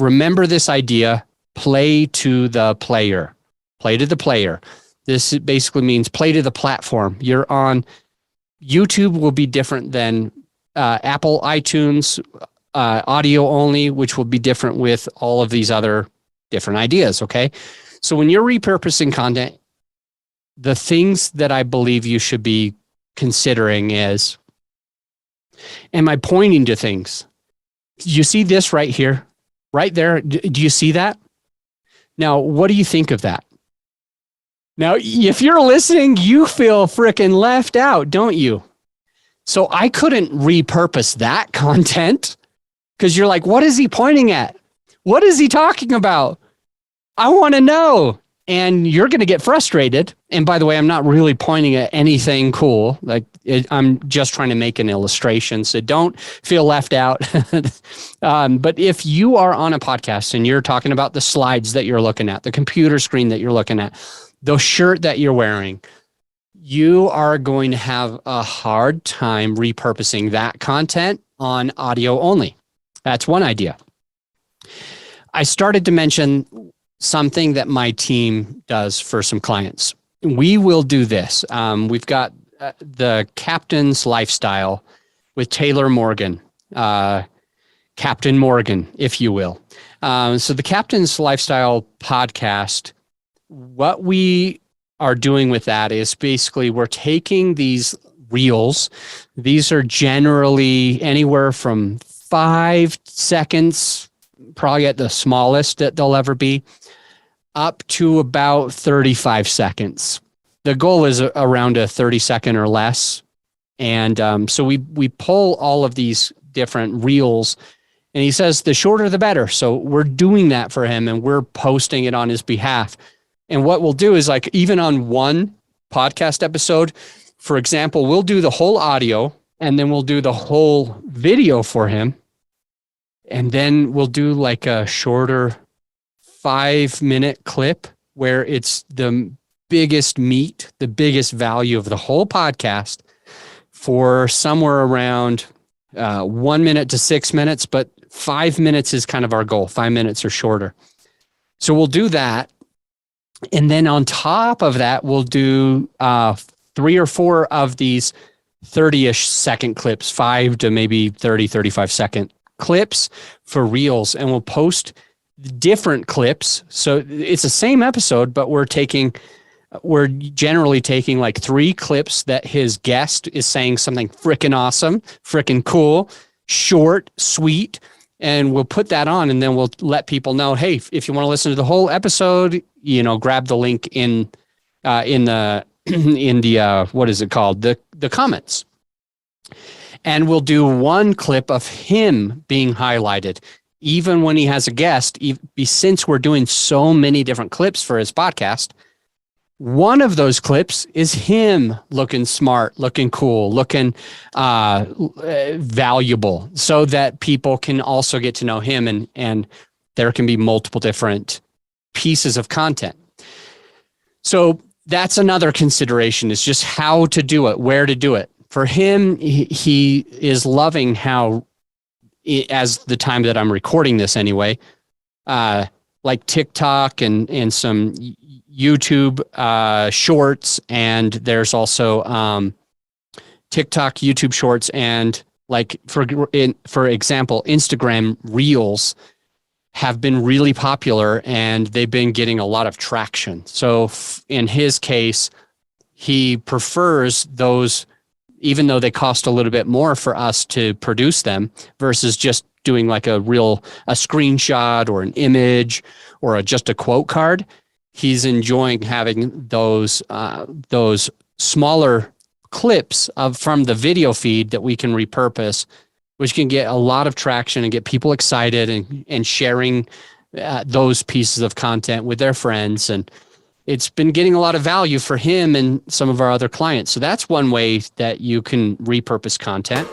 remember this idea, play to the player. Play to the player. This basically means play to the platform. You're on YouTube will be different than Apple iTunes, audio only, which will be different with all of these other different ideas, okay? So when you're repurposing content, the things that I believe you should be considering is, am I pointing to things? You see this right here? Right there? Do you see that? Now, what do you think of that? Now, if you're listening, you feel freaking left out, don't you? So I couldn't repurpose that content because you're like, what is he pointing at? What is he talking about? I want to know. And you're going to get frustrated. And by the way, I'm not really pointing at anything cool. I'm just trying to make an illustration. So don't feel left out. But if you are on a podcast and you're talking about the slides that you're looking at, the computer screen that you're looking at, the shirt that you're wearing, you are going to have a hard time repurposing that content on audio only. That's one idea. I started to mention something that my team does for some clients. We will do this. We've got the Captain's Lifestyle with Taylor Morgan, Captain Morgan, if you will. So the Captain's Lifestyle podcast, what we are doing with that is basically we're taking these reels. These are generally anywhere from 5 seconds, probably at the smallest that they'll ever be, up to about 35 seconds. The goal is around a 30-second or less. And so we pull all of these different reels, and he says the shorter the better. So we're doing that for him, and we're posting it on his behalf. And what we'll do is, like, even on one podcast episode, for example, we'll do the whole audio, and then we'll do the whole video for him. And then we'll do like a shorter 5-minute clip where it's the biggest meat, the biggest value of the whole podcast for somewhere around 1 minute to 6 minutes, but 5 minutes is kind of our goal, 5 minutes or shorter. So we'll do that. And then on top of that, we'll do 3 or 4 of these 30-ish second clips, 5 to maybe 30, 35 second clips for reels. And we'll post different clips. So it's the same episode, but we're generally taking like 3 clips that his guest is saying something freaking awesome, freaking cool, short, sweet. And we'll put that on, and then we'll let people know, hey, if you want to listen to the whole episode, grab the link in the what is it called? The comments. And we'll do one clip of him being highlighted, even when he has a guest. Since we're doing so many different clips for his podcast, one of those clips is him looking smart, looking cool, looking valuable, so that people can also get to know him, and there can be multiple different pieces of content. So that's another consideration, is just how to do it, where to do it. For him, he is loving how, as the time that I'm recording this anyway, like TikTok and some YouTube shorts, and there's also TikTok, YouTube shorts, and like for example, Instagram Reels have been really popular, and they've been getting a lot of traction. So in his case, he prefers those, even though they cost a little bit more for us to produce them, versus just doing like a screenshot or an image or just a quote card. He's enjoying having those smaller clips from the video feed that we can repurpose, which can get a lot of traction and get people excited and sharing those pieces of content with their friends. And it's been getting a lot of value for him and some of our other clients. So that's one way that you can repurpose content.